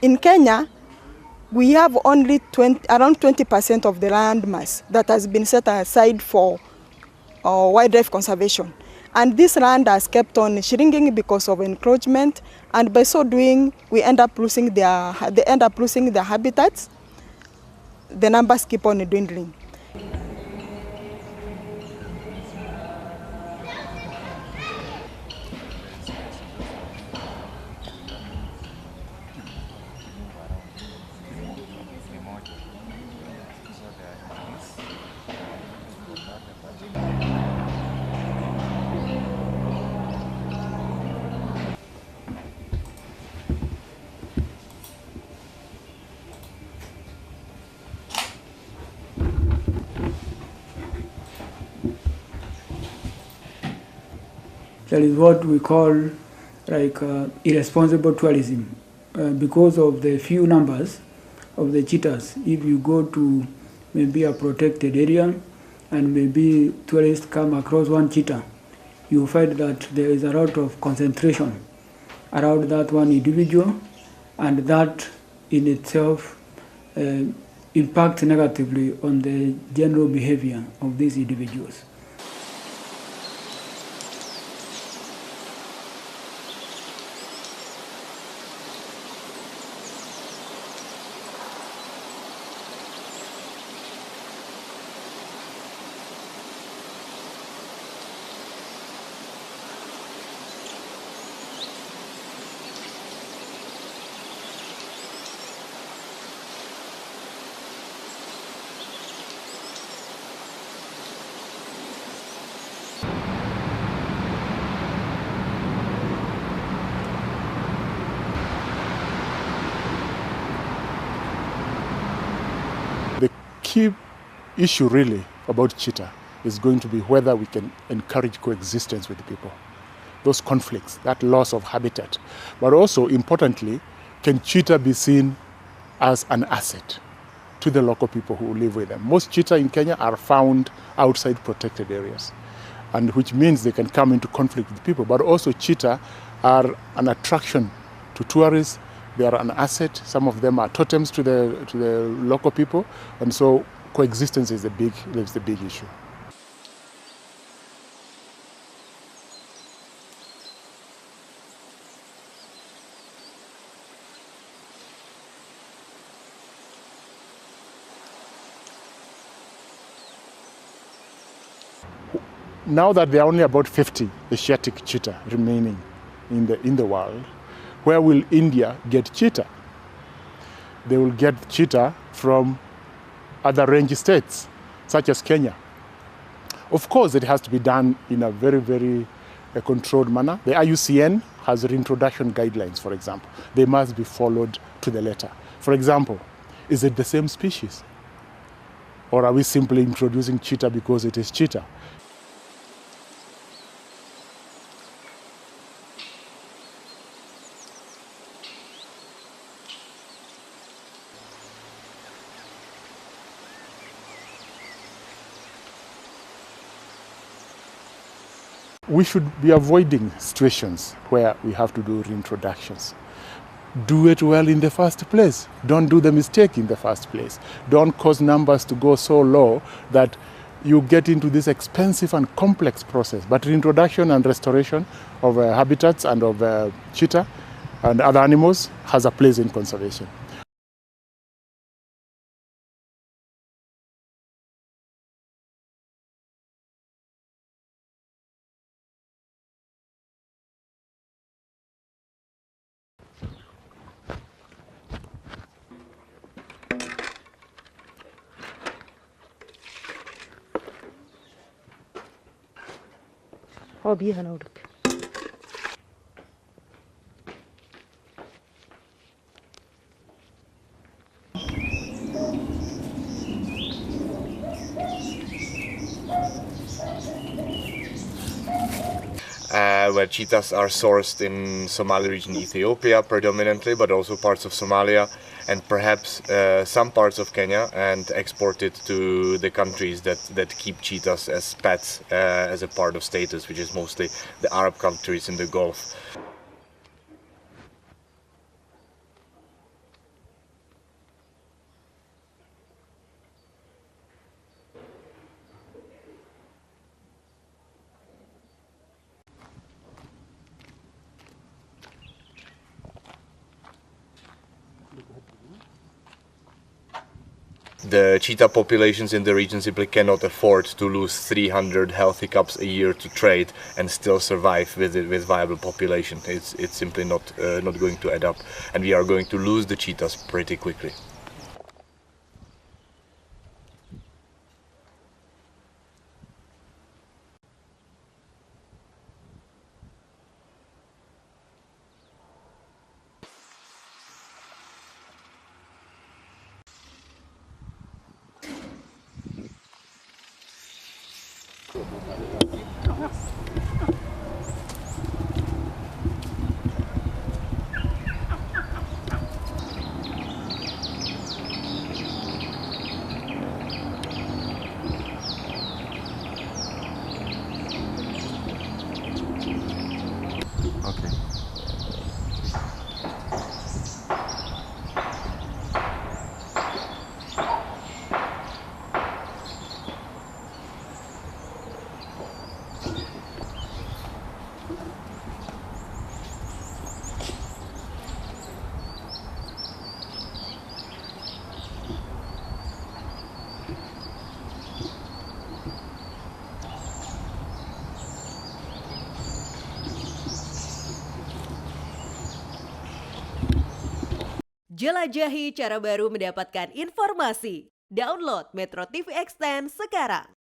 In Kenya, we have only around 20% of the land mass that has been set aside for wildlife conservation. And this land has kept on shrinking because of encroachment, and by so doing, they end up losing their habitats. The numbers keep on dwindling. That is what we call irresponsible tourism. Because of the few numbers of the cheetahs, if you go to maybe a protected area and maybe tourists come across one cheetah, you find that there is a lot of concentration around that one individual, and that in itself impacts negatively on the general behavior of these individuals. The key issue really about cheetah is going to be whether we can encourage coexistence with the people. Those conflicts, that loss of habitat. But also, importantly, can cheetah be seen as an asset to the local people who live with them? Most cheetah in Kenya are found outside protected areas, and which means they can come into conflict with people. But also, cheetah are an attraction to tourists. They are an asset. Some of them are totems to the local people, and so coexistence is the big issue. Now that there are only about 50 Asiatic cheetah remaining in the world, where will India get cheetah? They will get cheetah from other range states, such as Kenya. Of course, it has to be done in a very, very controlled manner. The IUCN has reintroduction guidelines, for example. They must be followed to the letter. For example, is it the same species? Or are we simply introducing cheetah because it is cheetah? We should be avoiding situations where we have to do reintroductions. Do it well in the first place. Don't do the mistake in the first place. Don't cause numbers to go so low that you get into this expensive and complex process. But reintroduction and restoration of habitats and of cheetah and other animals has a place in conservation. Oh, biyaha noodhig. where cheetahs are sourced in Somali region, Ethiopia predominantly, but also parts of Somalia and perhaps some parts of Kenya, and exported to the countries that keep cheetahs as pets as a part of status, which is mostly the Arab countries in the Gulf. The cheetah populations in the region simply cannot afford to lose 300 healthy cubs a year to trade and still survive with viable population. It's simply not going to add up, and we are going to lose the cheetahs pretty quickly. Okay. Jelajahi cara baru mendapatkan informasi. Download MetroTV Extend sekarang.